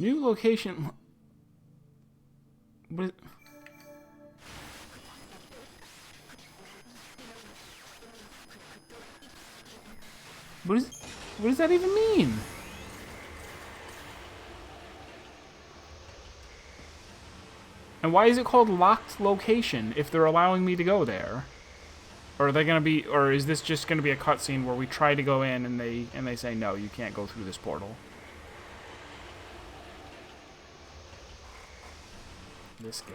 New location. What is... What does that even mean? And why is it called locked location if they're allowing me to go there? Or are they gonna be, or is this just gonna be a cutscene where we try to go in and they say no, you can't go through this portal? This game.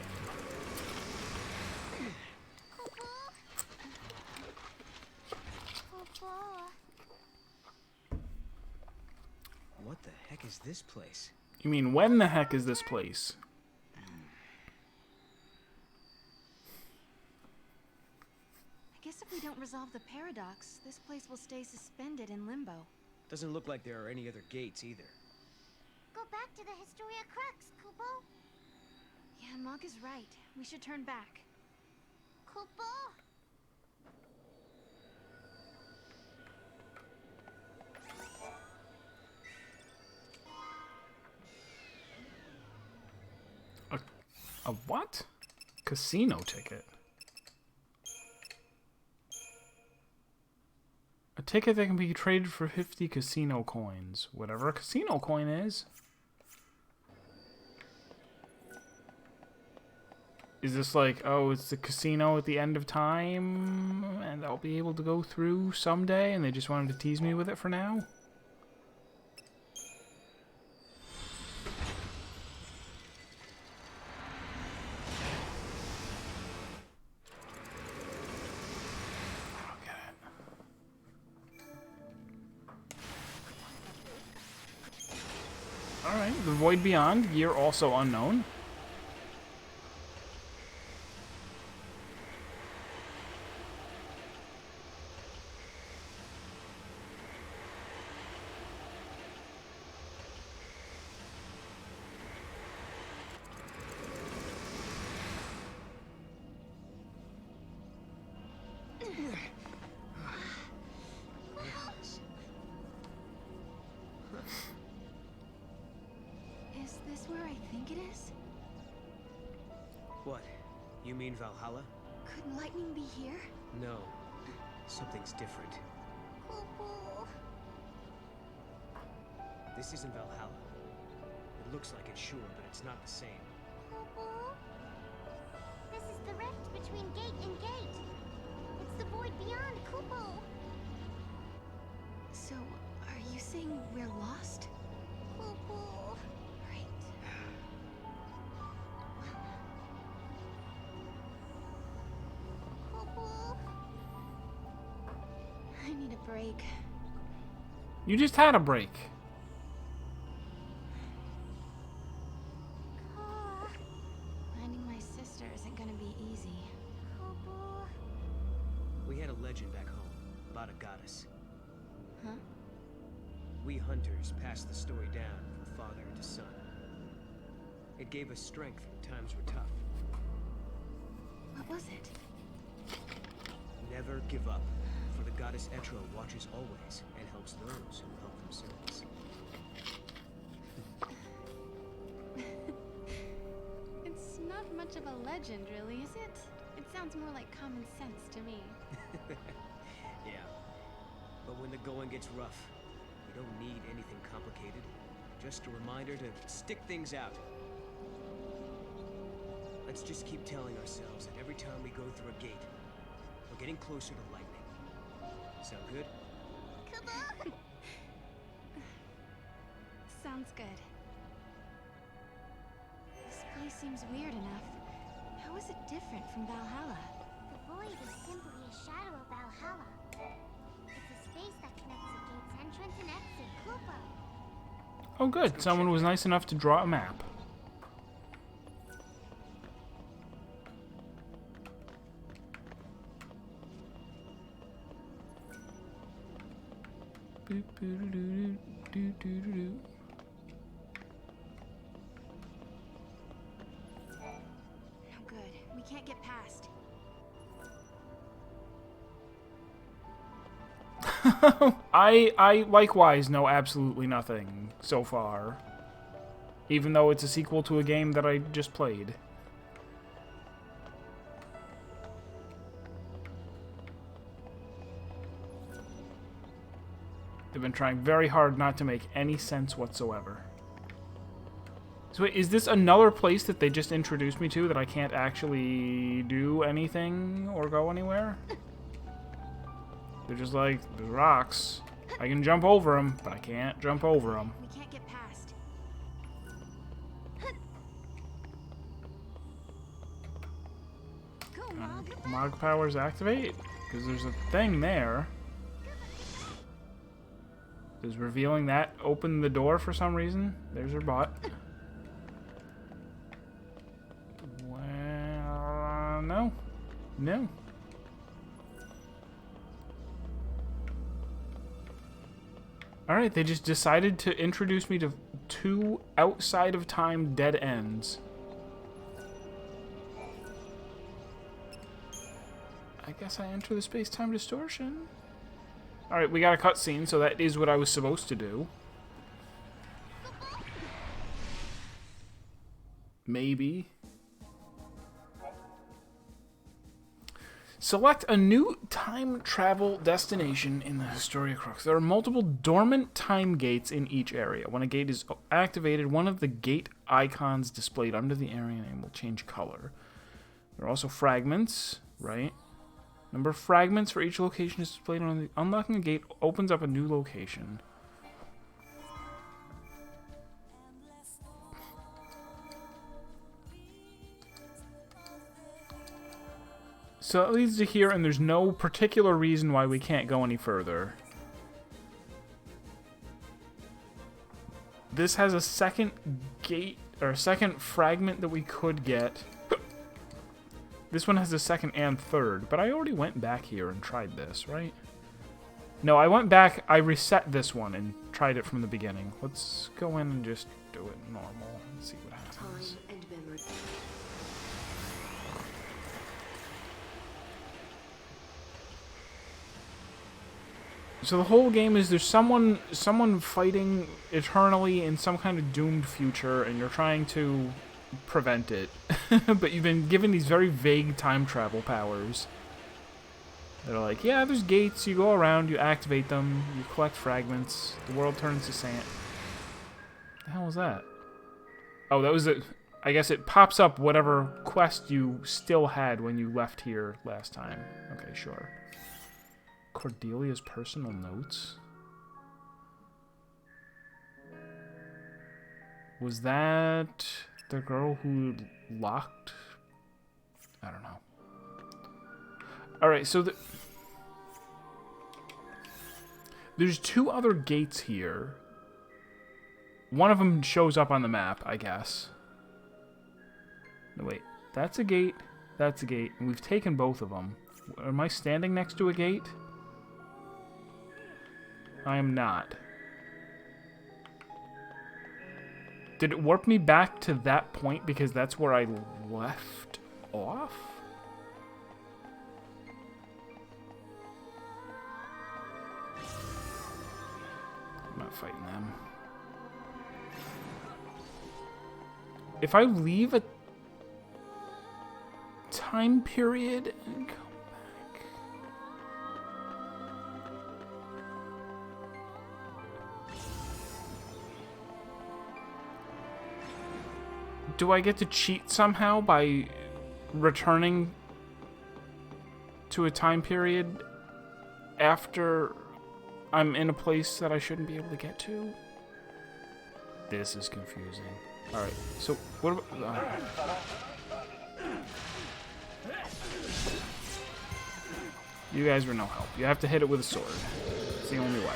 What the heck is this place? You mean when the heck is this place? I guess if we don't resolve the paradox, this place will stay suspended in limbo. Doesn't look like there are any other gates either. Go back to the Historia Crux, Kupo. Yeah, Mog is right. We should turn back. Kupo? A what? Casino ticket. A ticket that can be traded for 50 casino coins. Whatever a casino coin is. Is this like, oh, it's the casino at the end of time, and I'll be able to go through someday, and they just wanted to tease me with it for now? I don't get it. Alright, the Void Beyond, year also unknown. Is this where I think it is? What? You mean Valhalla? Could lightning be here? No. Something's different. Kupo. This isn't Valhalla. It looks like it's sure, but it's not the same. Kupo. This is the rift between gate and gate. It's the void beyond, Kupo. So, are you saying we're lost? Kupo. Right. Kupo. I need a break. You just had a break. Ah, Finding my sister isn't gonna be easy. Kupo. We had a legend back home about a goddess. Huh? We hunters passed the story down from father to son. It gave us strength when times were tough. What was it? Never give up, for the goddess Etro watches always and helps those who help themselves. It's not much of a legend, really, is it? It sounds more like common sense to me. Yeah. But when the going gets rough, we don't need anything complicated. Just a reminder to stick things out. Let's just keep telling ourselves that every time we go through a gate, we're getting closer to lightning. Sound good? Kupo. Sounds good. This place seems weird enough. How is it different from Valhalla? The void is simply a shadow of Valhalla. It's a space that connects the gate's entrance and exit, Kupo. Oh good, someone was nice enough to draw a map. Boop-boop-doo-doo-doo-doo-doo-doo. No good. We can't get past. I likewise know absolutely nothing so far. Even though it's a sequel to a game that I just played. They've been trying very hard not to make any sense whatsoever. So wait, is this another place that they just introduced me to that I can't actually do anything or go anywhere? They're just like, there's rocks. I can jump over them, but I can't jump over them. We can't get past. Go, Mog. Mog powers activate? Because there's a thing there. Does revealing that open the door for some reason? There's her bot. Well, no. No. Alright, they just decided to introduce me to 2 outside of time dead ends. I guess I enter the space-time distortion. Alright, we got a cutscene, so that is what I was supposed to do. Maybe. Select a new time travel destination in the Historia Crux. There are multiple dormant time gates in each area. When a gate is activated, one of the gate icons displayed under the area name will change color. There are also fragments, right? Number of fragments for each location is displayed on the... Unlocking a gate opens up a new location. So that leads to here, and there's no particular reason why we can't go any further. This has a second gate, or a second fragment that we could get. This one has a second and third, but I already went back here and tried this, right? No, I went back, I reset this one and tried it from the beginning. Let's go in and just do it normal and see what happens. So the whole game is there's someone fighting eternally in some kind of doomed future, and you're trying to prevent it. But you've been given these very vague time travel powers. They're like, yeah, there's gates, you go around, you activate them, you collect fragments, the world turns to sand. What the hell was that? Oh, that was it. I guess it pops up whatever quest you still had when you left here last time. Okay, sure. Cordelia's personal notes? Was that the girl who locked? I don't know. Alright, so there's 2 other gates here. One of them shows up on the map, I guess. No, wait. That's a gate. That's a gate. And we've taken both of them. Am I standing next to a gate? I am not. Did it warp me back to that point because that's where I left off? I'm not fighting them. If I leave a time period and come back... Do I get to cheat somehow by returning to a time period after I'm in a place that I shouldn't be able to get to? This is confusing. Alright, so what about... You guys were no help. You have to hit it with a sword. It's the only way.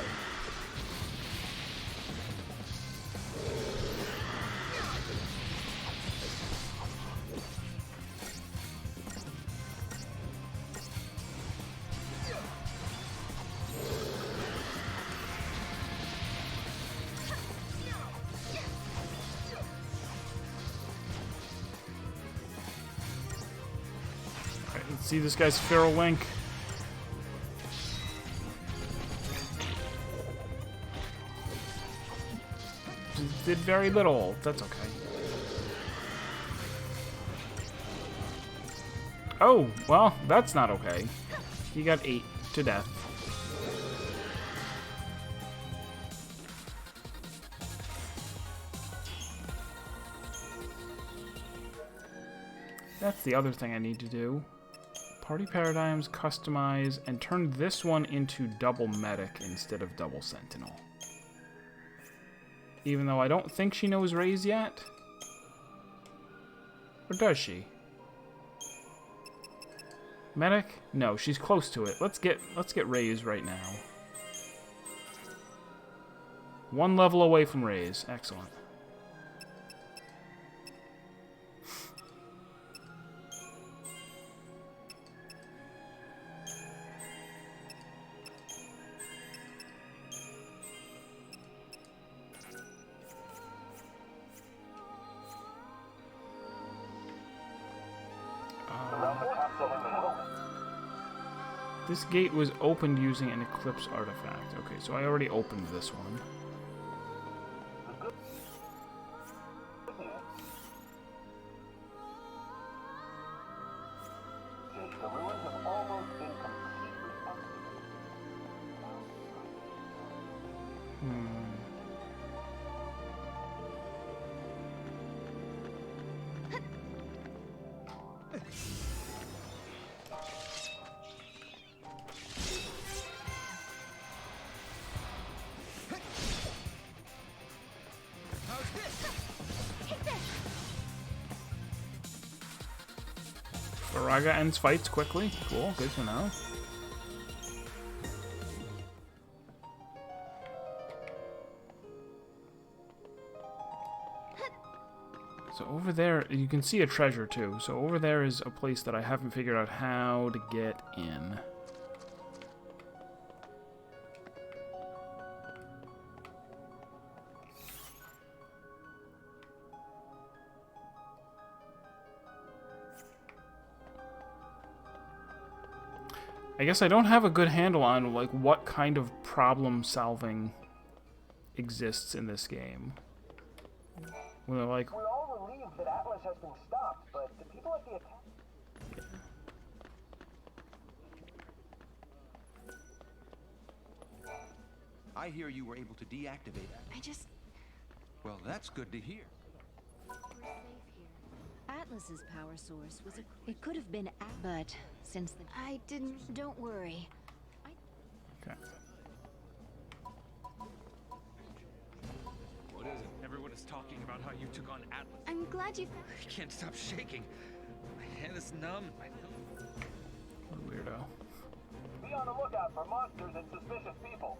Let's see this guy's feral link. did very little. That's okay. Oh, well, that's not okay. He got 8 to death. That's the other thing I need to do. Party paradigms, customize, and turn this one into double medic instead of double sentinel. Even though I don't think she knows Raise yet. Or does she? Medic? No, she's close to it. Let's get Raise right now. 1 level away from Raise. Excellent. This gate was opened using an Eclipse artifact. Okay, so I already opened this one. Faraga ends fights quickly. Cool, good to know. So over there, you can see a treasure too. So over there is a place that I haven't figured out how to get in. I guess I don't have a good handle on like what kind of problem solving exists in this game. We're like, we're all relieved that Atlas has been stopped, but the people at the attack. I hear you were able to deactivate it. Well, that's good to hear. We're safe here. Atlas's power source was a... It could have been... But since the... I didn't... Don't worry. okay. What is it? Everyone is talking about how you took on Atlas. I'm glad you... I can't stop shaking. My hand is numb. What a weirdo. Be on the lookout for monsters and suspicious people.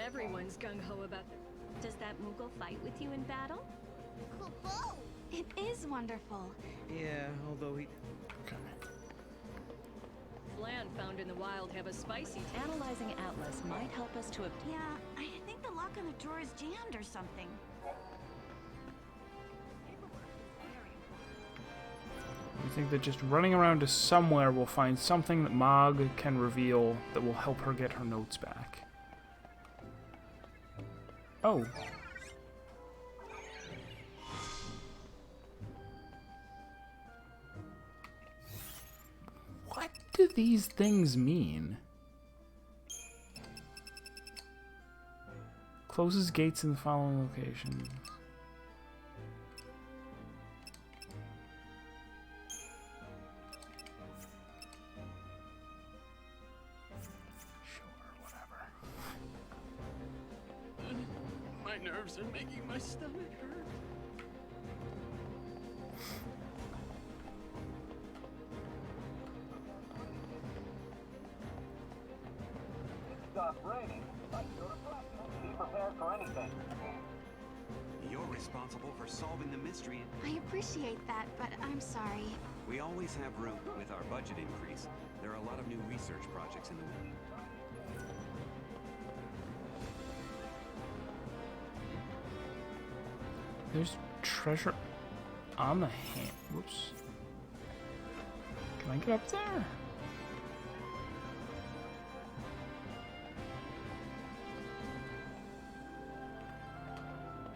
Everyone's gung-ho about... Does that Moogle fight with you in battle? Cool. It is wonderful. Yeah, although he... Okay. Flan found in the wild have a spicy... Analyzing Atlas might help us to... Yeah, I think the lock on the drawer is jammed or something. You think that just running around to somewhere will find something that Mog can reveal that will help her get her notes back. Oh. What do these things mean? Closes gates in the following locations. Nerves are making my stomach hurt. Stop raining. Be prepared for anything. You're responsible for solving the mystery. I appreciate that, but I'm sorry. We always have room with our budget increase. There are a lot of new research projects in the way. There's treasure on the hand. Whoops. Can I get up there?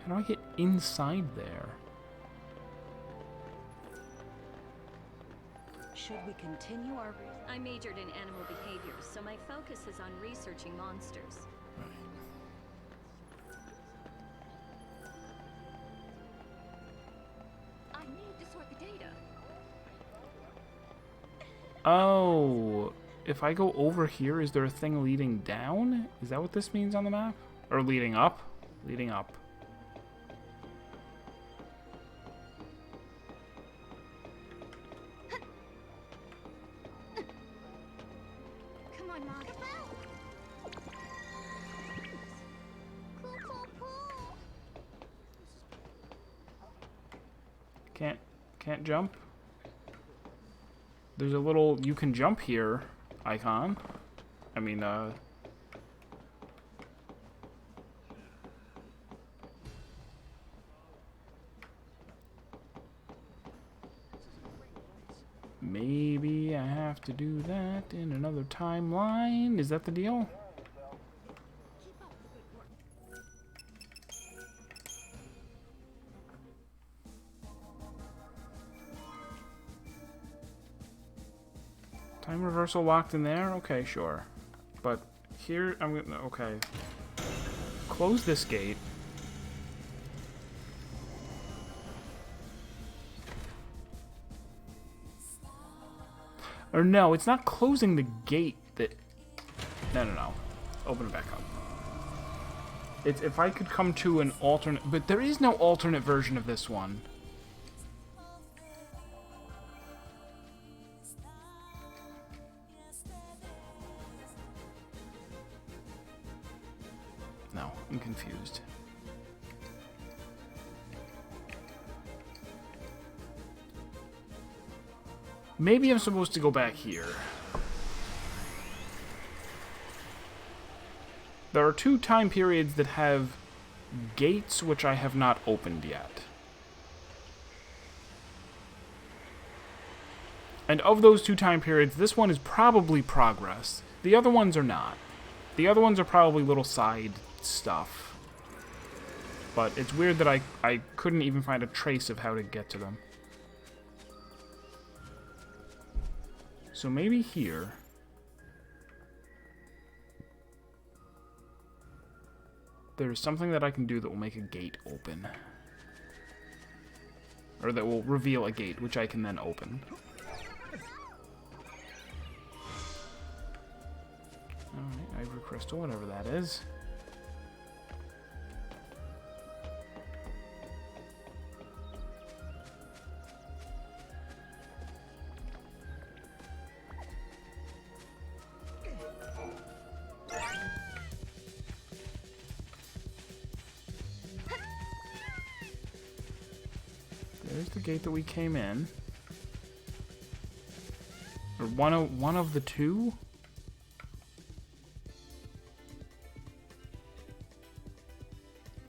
How do I get inside there? Should we continue our... I majored in animal behavior, so my focus is on researching monsters. I need to sort the data. Oh, if I go over here, is there a thing leading down? Is that what this means on the map? Or leading up? Leading up. Come on, Mom. Can't jump? There's a little "you can jump here" icon. I mean, maybe I have to do that in another timeline. Is that the deal? Time reversal locked in there? Okay, sure. But here, I'm gonna... Okay. Close this gate. Or no, it's not closing the gate that... No. Open it back up. It's if I could come to an alternate... But there is no alternate version of this one. No, I'm confused. Maybe I'm supposed to go back here. There are 2 time periods that have gates which I have not opened yet. And of those 2 time periods, this one is probably progress. The other ones are not. The other ones are probably little side stuff. But it's weird that I couldn't even find a trace of how to get to them. So maybe here. There's something that I can do that will make a gate open. Or that will reveal a gate, which I can then open. Alright, ivory crystal, whatever that is. There's the gate that we came in. Or one of the 2?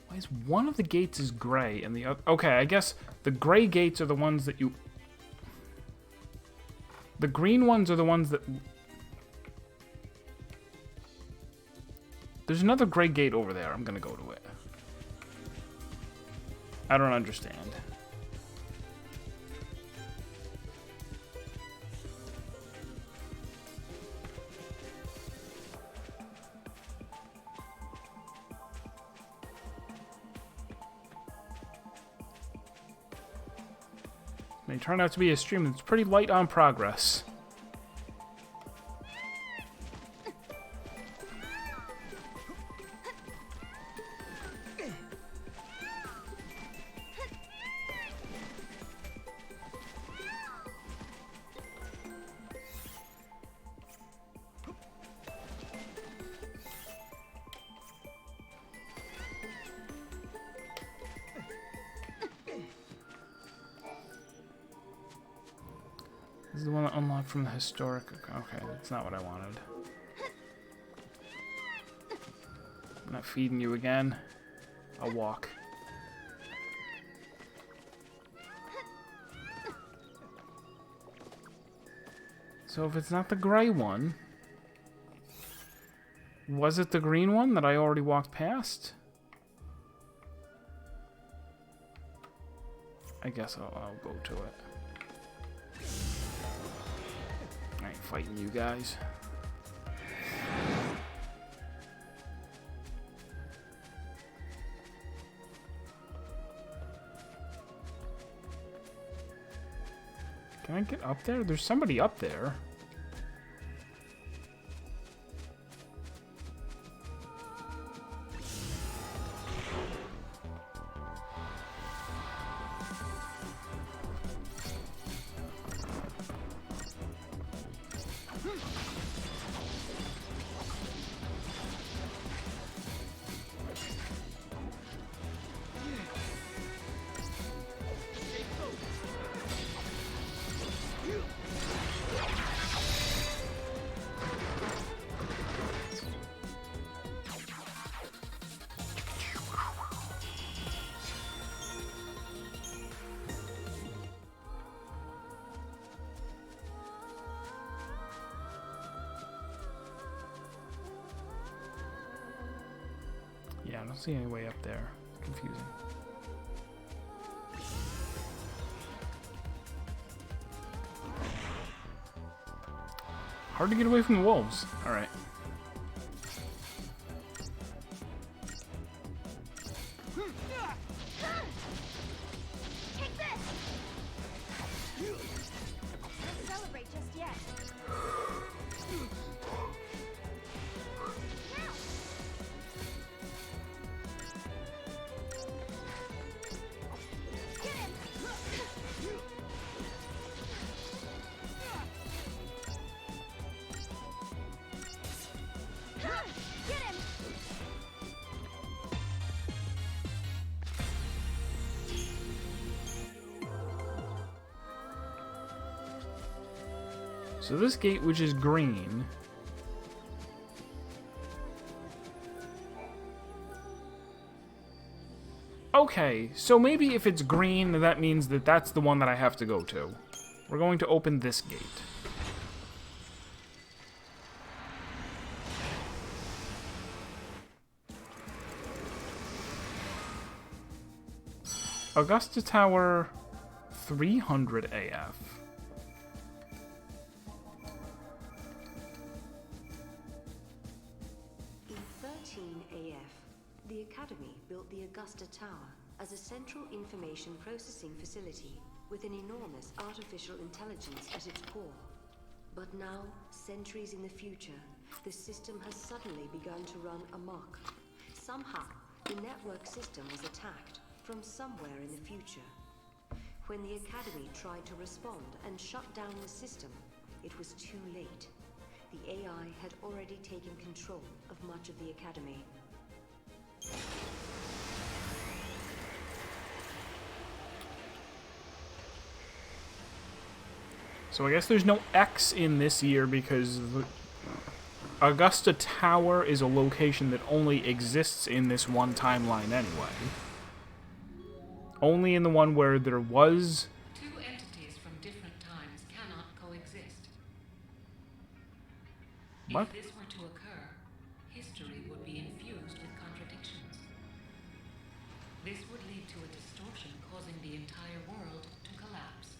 Why is one of the gates is gray and the other... Okay, I guess the gray gates are the ones that you... The green ones are the ones that... There's another gray gate over there. I'm gonna go to it. I don't understand. May turn out to be a stream that's pretty light on progress. This is the one that unlocked from the historic... Okay, that's not what I wanted. I'm not feeding you again. I'll walk. So if it's not the gray one... Was it the green one that I already walked past? I guess I'll go to it. I ain't fighting you guys. Can I get up there? There's somebody up there. Yeah, I don't see any way up there. Confusing. Hard to get away from the wolves. Alright. Take this! Don't celebrate just yet. So this gate, which is green... Okay, so maybe if it's green, that means that that's the one that I have to go to. We're going to open this gate. Augusta Tower 300 AF. In 13 AF, the Academy built the Augusta Tower as a central information processing facility with an enormous artificial intelligence at its core. But now, centuries in the future, the system has suddenly begun to run amok. Somehow, the network system was attacked from somewhere in the future. When the Academy tried to respond and shut down the system, it was too late. The AI had already taken control of much of the Academy. So I guess there's no X in this year because the Augusta Tower is a location that only exists in this one timeline anyway. Only in the one where there was... Two entities from different times cannot coexist. What? If this were to occur, history would be infused with contradictions. This would lead to a distortion causing the entire world to collapse.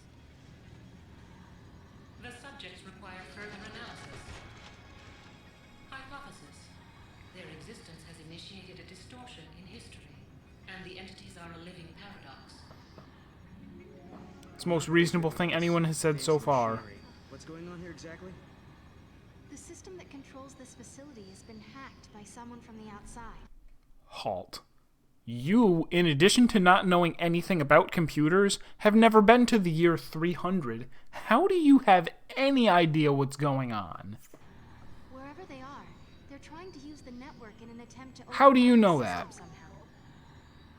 The subjects require further analysis. Hypothesis. Their existence has initiated a distortion in history, and the entities are a living paradox. It's the most reasonable thing anyone has said so far. What's going on here exactly? The system that controls this facility has been hacked by someone from the outside. Halt. You, in addition to not knowing anything about computers, have never been to the year 300. How do you have any idea what's going on? Wherever they are, they're trying to use the network in an attempt to... How do you override know the that? system somehow.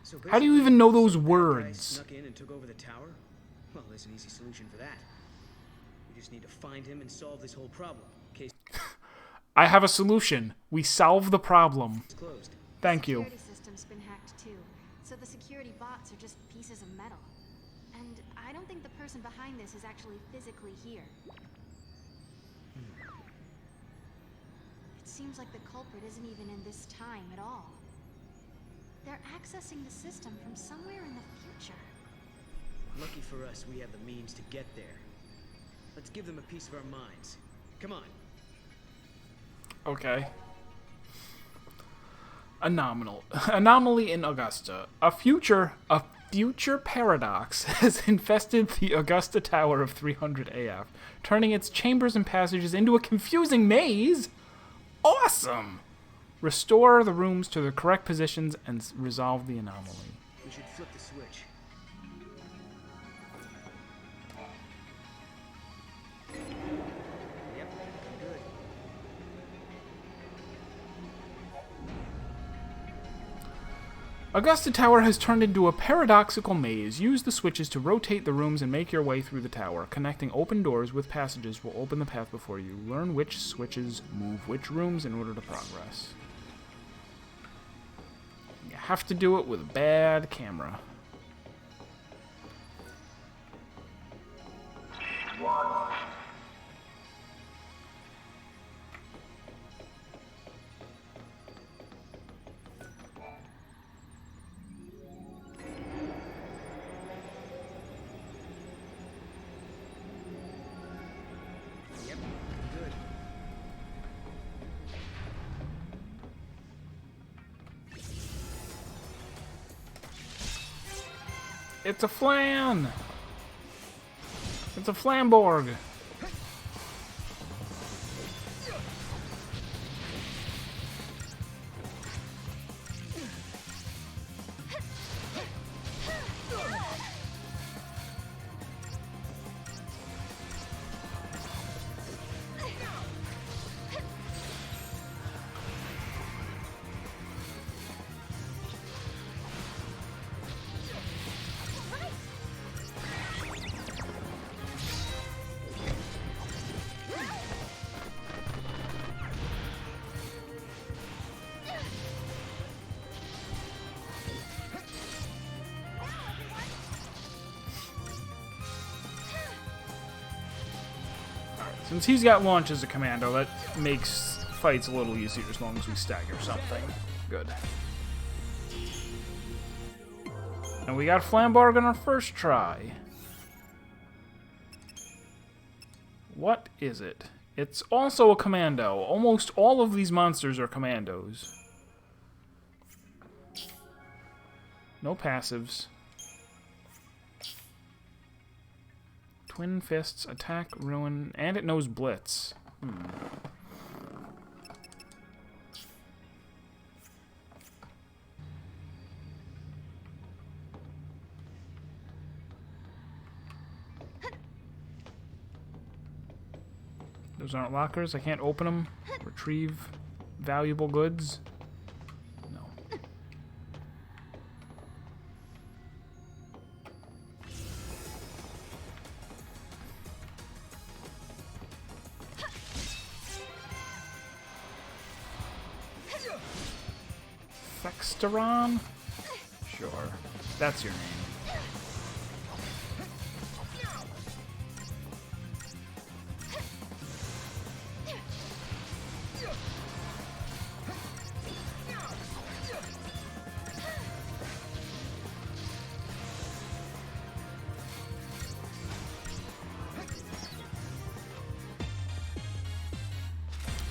So How do you even know those some bad guy words? Snuck in and took over the tower? Well, there's an easy solution for that. We just need to find him and solve this whole problem. Case I have a solution. We solve the problem. is closed. Thank you. The security system's been hacked too, so the security bots are just pieces of metal. And I don't think the person behind this is actually physically here. It seems like the culprit isn't even in this time at all. They're accessing the system from somewhere in the future. Lucky for us, we have the means to get there. Let's give them a piece of our minds. Come on. Okay. Anomaly in Augusta. A future paradox has infested the Augusta Tower of 300 AF, turning its chambers and passages into a confusing maze. Awesome! Restore the rooms to their correct positions and resolve the anomaly. We should flip the switch. Yep, good. Augusta Tower has turned into a paradoxical maze. Use the switches to rotate the rooms and make your way through the tower. Connecting open doors with passages will open the path before you. Learn which switches move which rooms in order to progress. You have to do it with a bad camera. Yep, good. It's a flan! It's a flamborg! Since he's got launch as a commando, that makes fights a little easier as long as we stagger something. Good. And we got Flamborg on our first try. What is it? It's also a commando. Almost all of these monsters are commandos. No passives. Twin fists, attack, ruin, and it knows blitz. Those aren't lockers. I can't open them. Retrieve valuable goods. No. Fexteron? Sure. That's your name.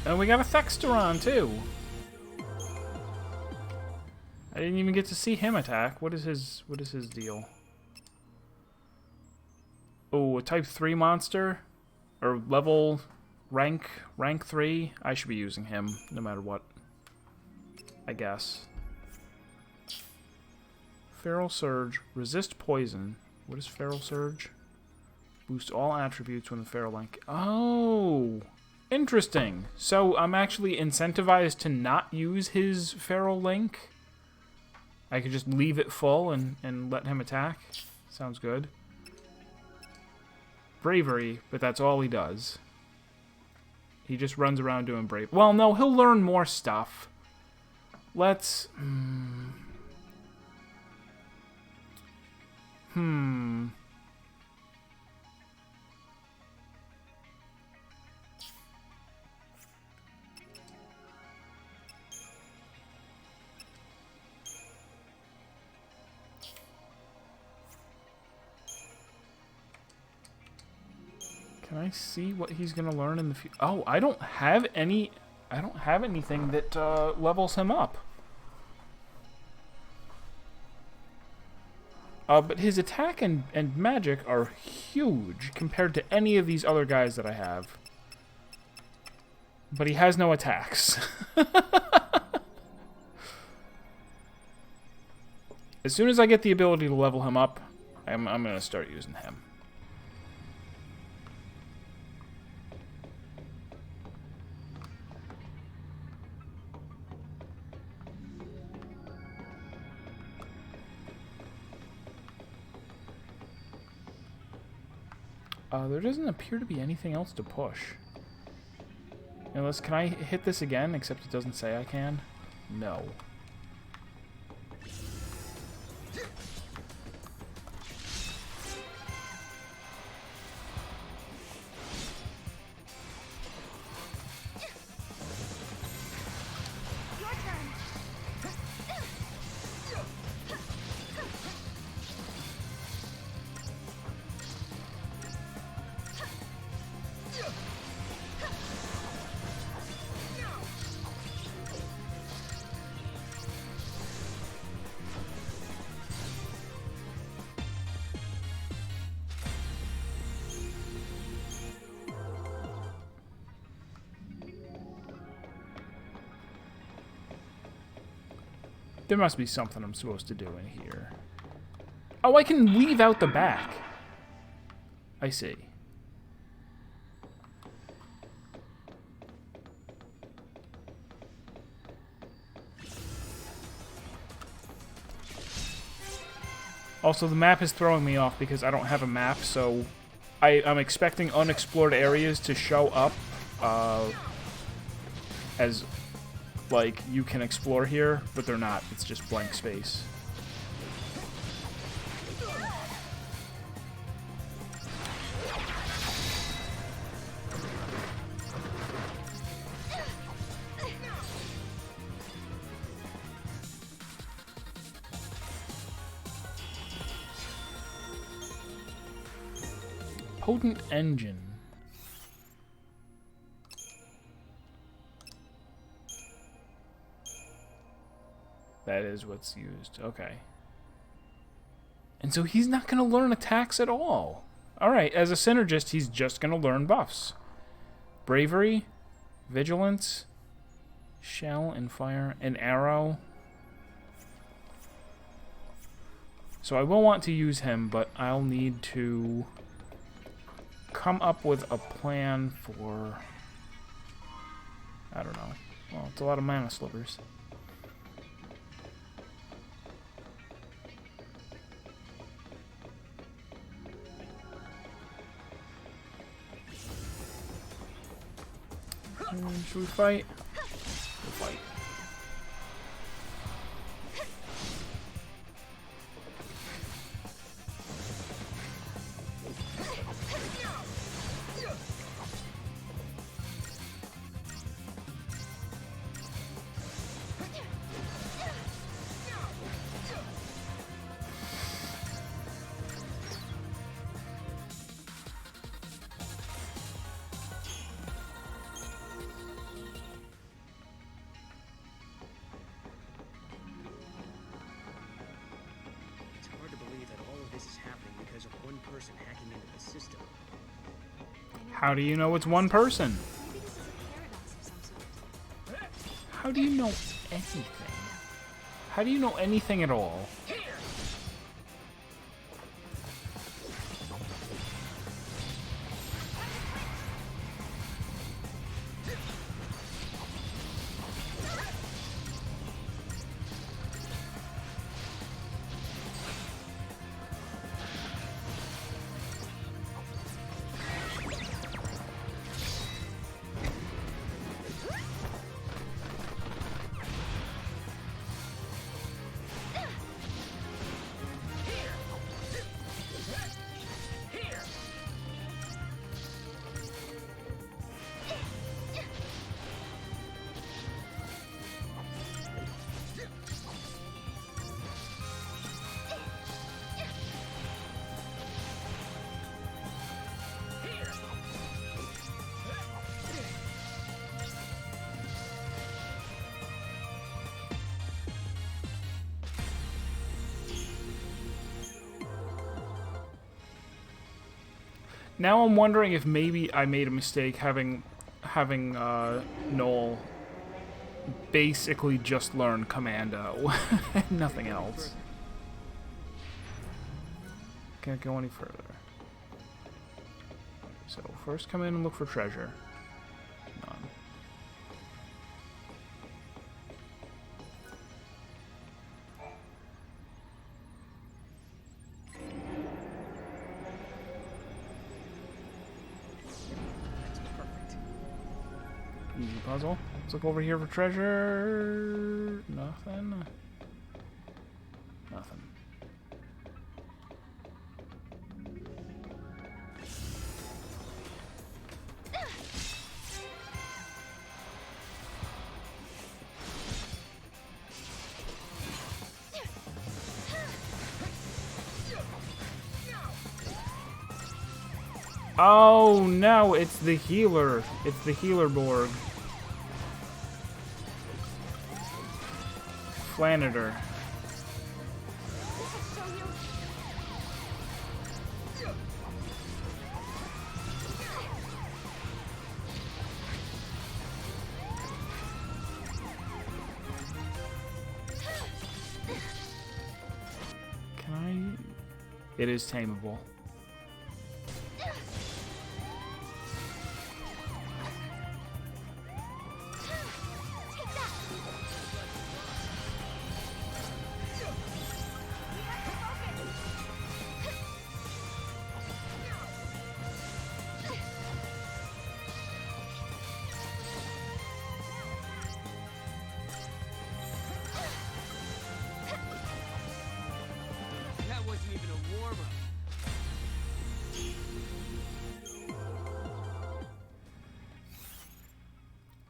And we got a Fexteron too. I didn't even get to see him attack. What is his deal? Oh, a type 3 monster? Or level rank 3? I should be using him no matter what. I guess. Feral Surge. Resist poison. What is Feral Surge? Boost all attributes when the Feral Link. Oh! Interesting. So I'm actually incentivized to not use his Feral Link. I could just leave it full and let him attack. Sounds good. Bravery, but that's all he does. He just runs around doing brave. Well, no, he'll learn more stuff. Let's... Can I see what he's gonna learn in the future? Oh, I don't have any. I don't have anything that levels him up. But his attack and magic are huge compared to any of these other guys that I have. But he has no attacks. As soon as I get the ability to level him up, I'm going to start using him. There doesn't appear to be anything else to push. Unless, can I hit this again? Except it doesn't say I can. No. There must be something I'm supposed to do in here. Oh, I can leave out the back. I see. Also, the map is throwing me off because I don't have a map, so I'm expecting unexplored areas to show up as, like, you can explore here, but they're not. It's just blank space. Potent engine. That is what's used. Okay. And so he's not going to learn attacks at all. Alright, as a synergist, he's just going to learn buffs. Bravery, vigilance, shell and fire, and arrow. So I will want to use him, but I'll need to come up with a plan for... I don't know. Well, it's a lot of mana slivers. Should we fight? We'll fight. How do you know it's one person? How do you know anything? How do you know anything at all? Now I'm wondering if maybe I made a mistake having Noel basically just learn Commando and nothing else. Can't go any further. So first come in and look for treasure. None. Easy puzzle. Let's look over here for treasure. Nothing. Nothing. Oh no, it's the healer. It's the healer Borg. Flanator. Can I? It is tameable.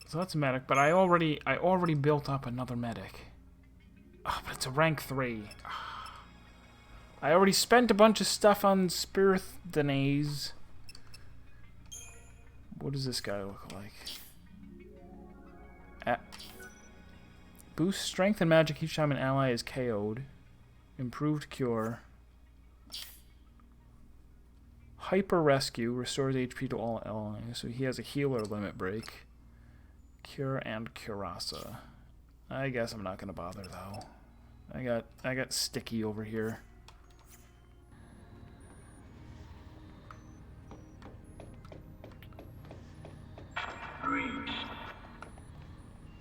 So that's a medic, but I already built up another medic. Oh, but it's a rank 3. I already spent a bunch of stuff on Spirithinaise. What does this guy look like? Boosts strength and magic each time an ally is KO'd. Improved cure. Hyper rescue restores HP to all allies. So he has a healer limit break. Cure and Curasa. I guess I'm not gonna bother though. I got Sticky over here.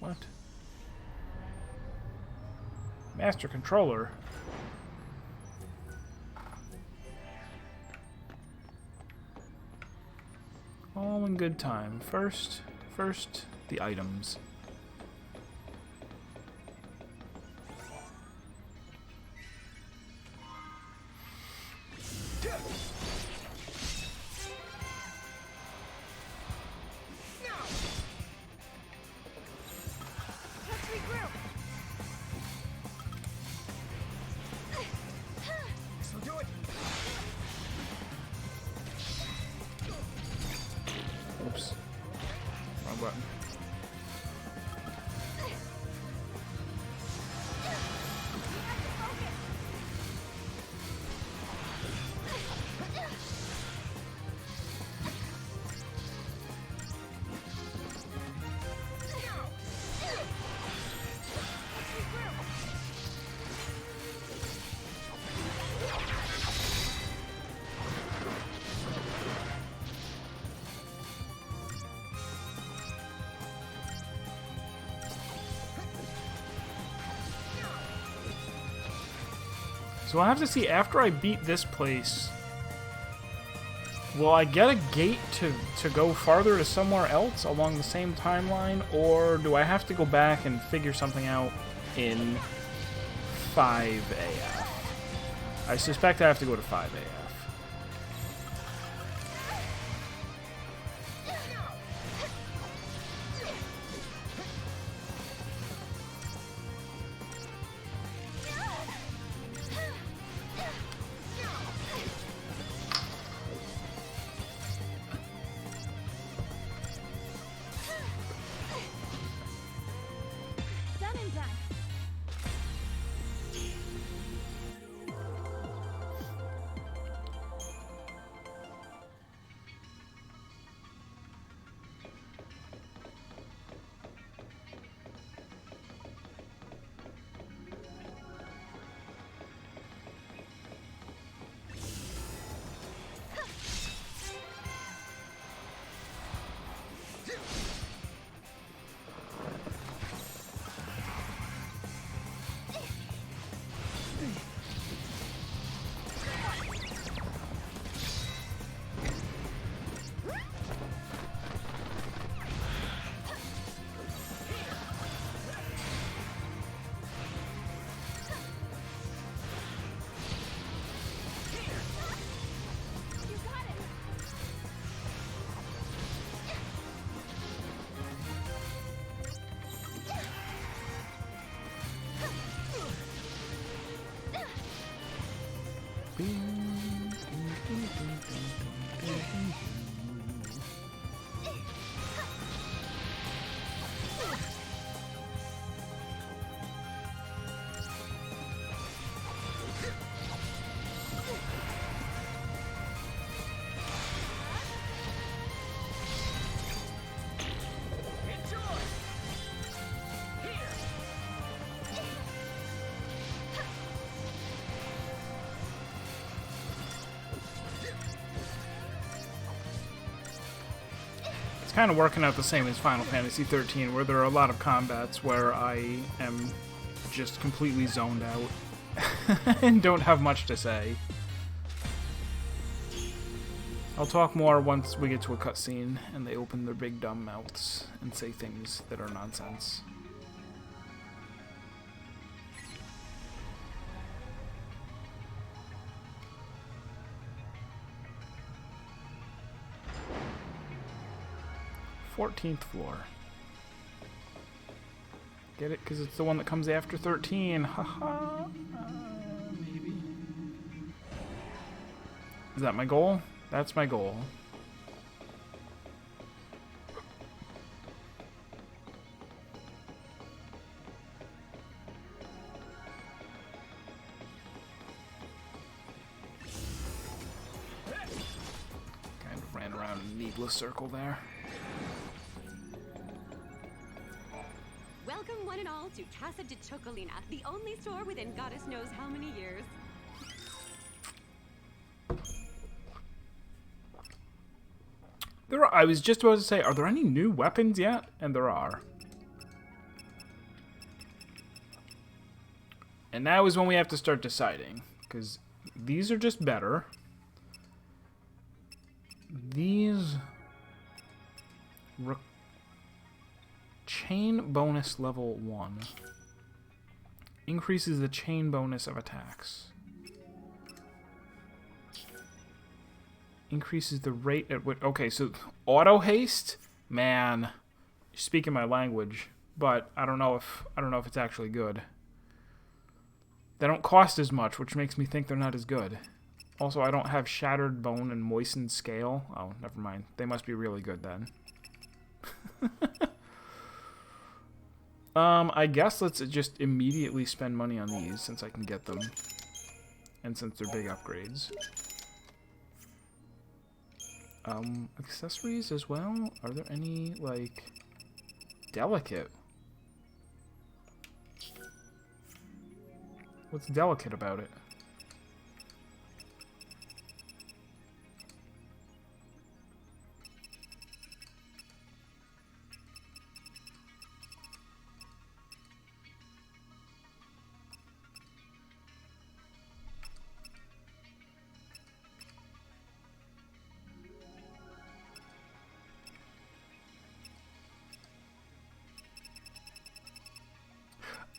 What? Master Controller? All in good time. First, the items. Oops. Wrong button. So I'll have to see, after I beat this place, will I get a gate to go farther to somewhere else along the same timeline, or do I have to go back and figure something out in 5 AF? I suspect I have to go to 5 AF. kind of working out the same as Final Fantasy XIII, where there are a lot of combats where I am just completely zoned out and don't have much to say. I'll talk more once we get to a cutscene and they open their big dumb mouths and say things that are nonsense. "14th floor. Get it? Because it's the one that comes after 13. Haha. Maybe. Is that my goal? That's my goal. Kind of ran around in a needless circle there. Welcome one and all to Casa de Chocolina, the only store within goddess knows how many years. I was just about to say, are there any new weapons yet? And there are. And now is when we have to start deciding, because these are just better. These... Chain bonus level 1. Increases the chain bonus of attacks. Increases the rate at which... Okay, so auto haste? Man, you're speaking my language, but I don't know if it's actually good. They don't cost as much, which makes me think they're not as good. Also, I don't have shattered bone and moistened scale. Oh, never mind. They must be really good then. I guess let's just immediately spend money on these since I can get them. And since they're big upgrades. Accessories as well? Are there any, like, delicate? What's delicate about it?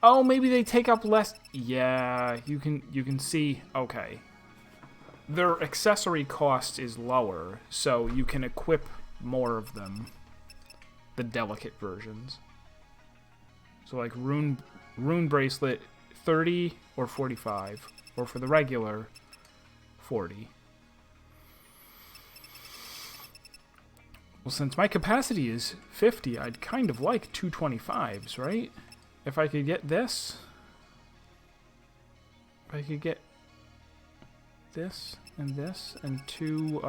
Oh, maybe they take up less. Yeah, you can see. Okay, their accessory cost is lower, so you can equip more of them. The delicate versions. So like rune bracelet, 30 or 45, or for the regular, 40. Well, since my capacity is 50, I'd kind of like 225s, right? If I could get this. If I could get this and two,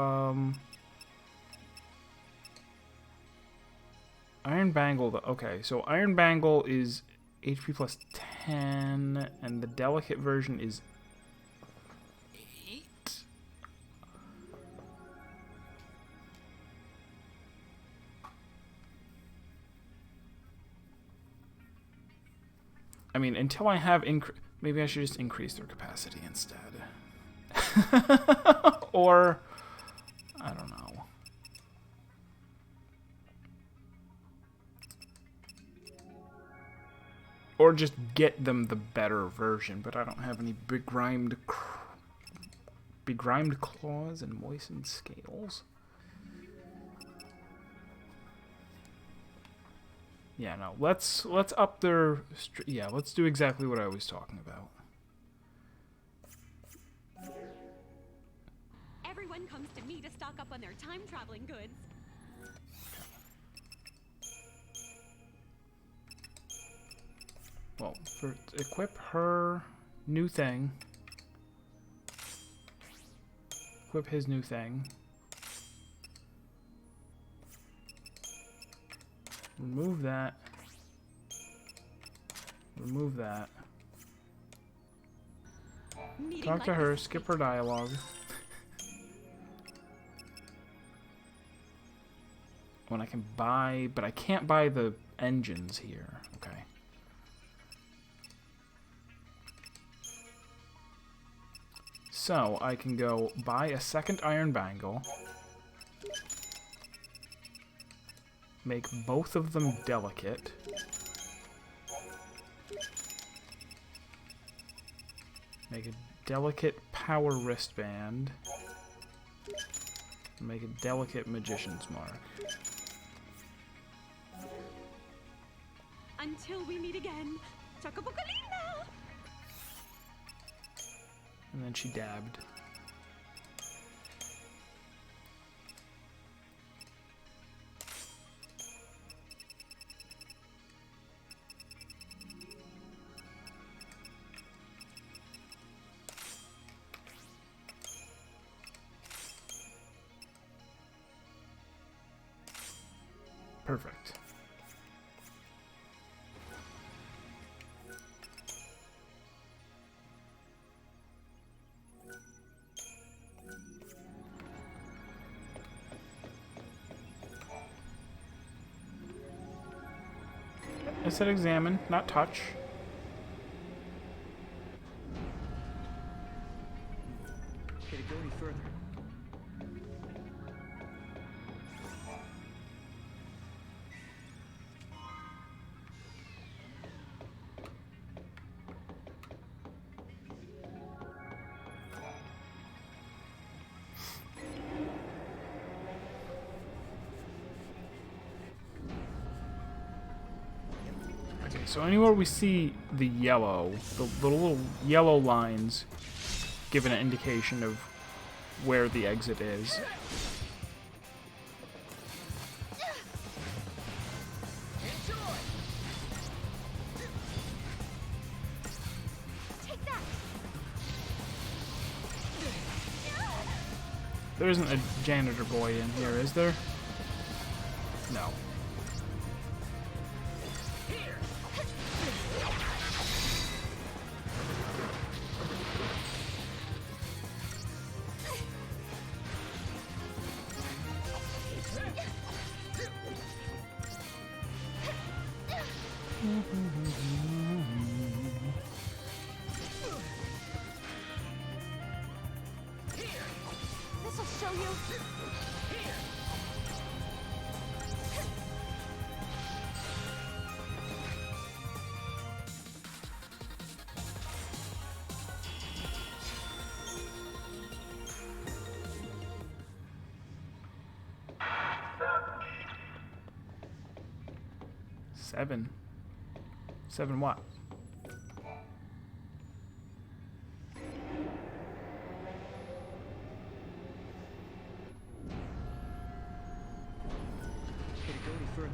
Iron Bangle, okay, so Iron Bangle is HP plus 10, and the delicate version is 8. I mean, until I have maybe I should just increase their capacity instead. Or, I don't know. Or just get them the better version, but I don't have any begrimed claws and moistened scales. Yeah, no. Let's up their... Yeah, let's do exactly what I was talking about. Everyone comes to me to stock up on their time-traveling goods. Well, equip her new thing. Equip his new thing. Remove that. Remove that. Talk to her, skip her dialogue. when I can buy, but I can't buy the engines here. Okay. So I can go buy a second iron bangle, make both of them delicate, make a delicate power wristband, and make a delicate magician's mark. Until we meet again. Chocopocolina! And then she dabbed. Perfect. I said examine, not touch. Can it go any further? Okay, so anywhere we see the yellow, the little yellow lines give an indication of where the exit is. There isn't a janitor boy in here, is there? No. This'll show you. Seven. Seven what? Can it go any further?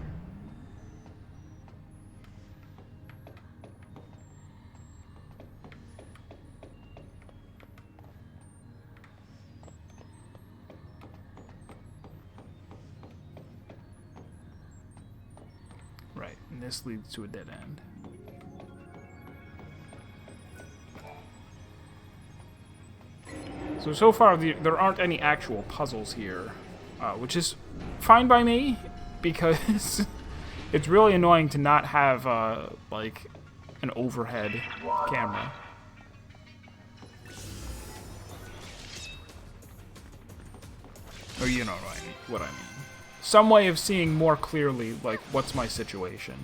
Right, and this leads to a dead end. So far, there aren't any actual puzzles here, which is fine by me, because it's really annoying to not have, like, an overhead camera. Or you know what I mean. Some way of seeing more clearly, like, what's my situation.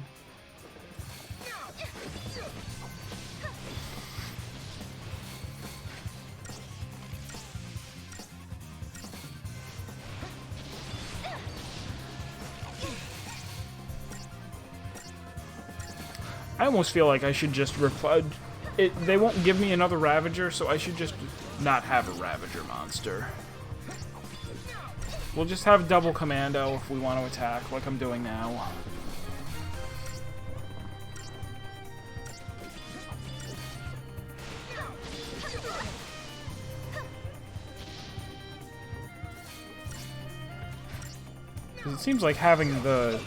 I almost feel like I should just reply. They won't give me another Ravager, so I should just not have a Ravager monster. We'll just have double commando if we want to attack, like I'm doing now. Because it seems like having the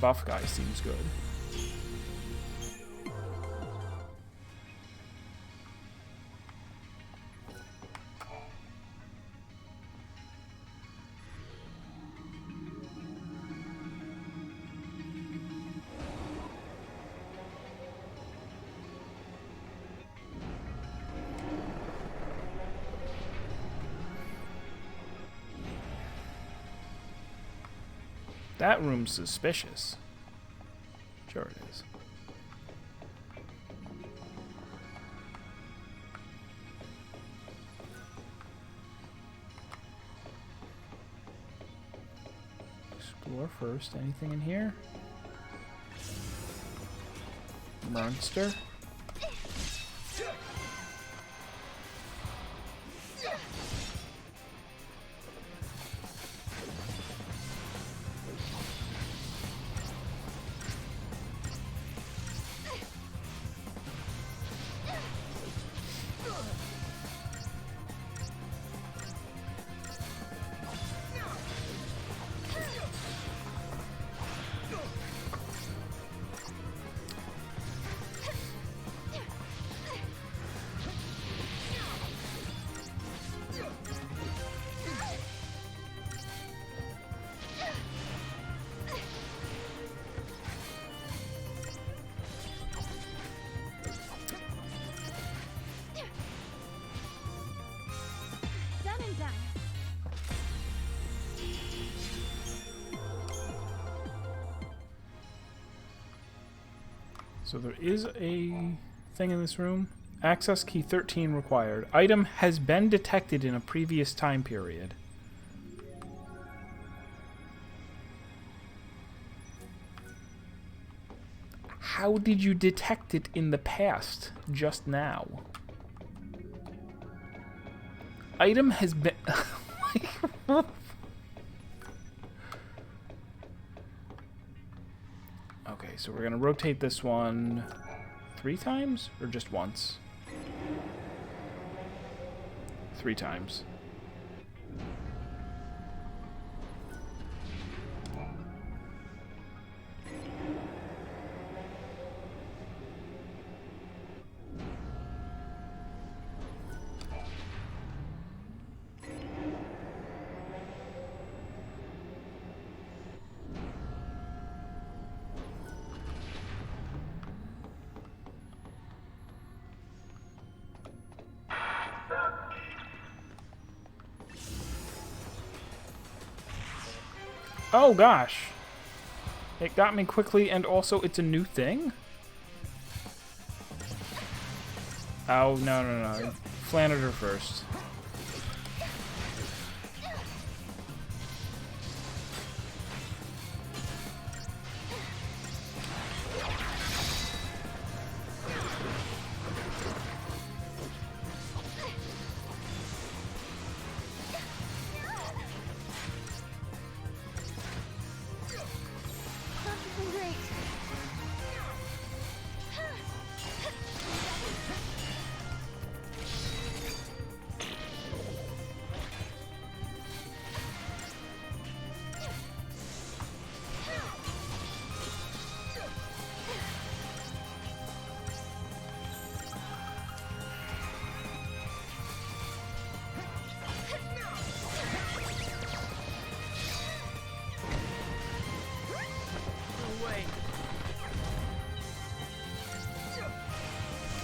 buff guy seems good. That room's suspicious. Sure it is. Explore first. Anything in here? Monster? Done and done. So there is a thing in this room. Access key 13 required. Item has been detected in a previous time period. How did you detect it in the past just now? Item has been... Okay, so we're gonna rotate this one 3 times or just once? 3 times. Oh gosh. It got me quickly, and also it's a new thing? Oh, no. Flannered her first. Great.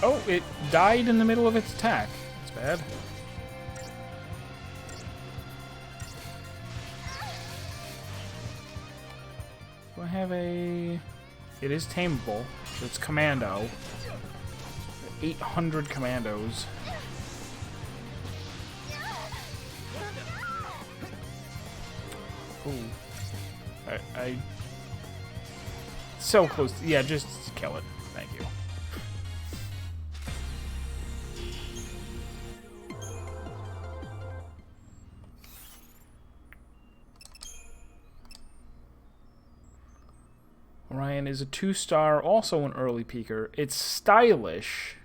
Oh, it died in the middle of its attack. That's bad. Do I have a... It is tameable, so it's commando. 800 commandos. Ooh. I... So close. Yeah, just kill it. Thank you. Orion is a 2-star, also an early peaker. It's stylish,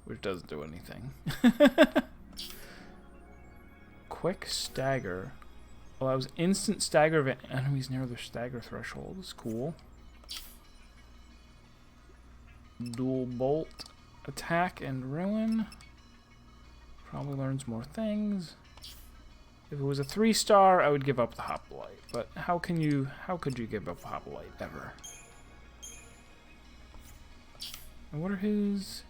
which doesn't do anything. Quick stagger. Allows instant stagger of enemies near their stagger threshold. That's cool. Dual bolt. Attack and ruin. Probably learns more things. If it was a 3-star, I would give up the hoplite. But how could you give up hoplite ever? And what are his...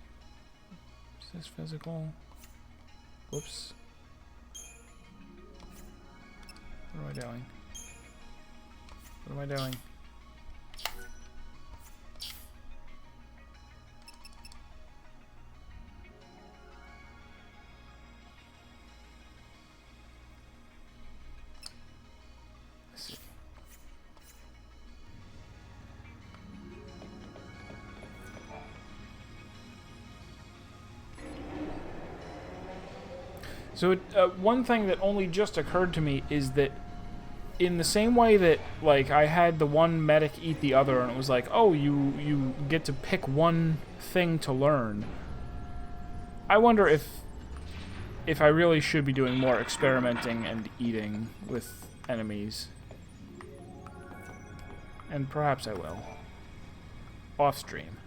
Is this physical? Whoops. What am I doing? am I doing? Let's see. So one thing that only just occurred to me is that in the same way that, like, I had the one medic eat the other, and it was like, oh, you get to pick one thing to learn. I wonder if I really should be doing more experimenting and eating with enemies. And perhaps I will. Off stream.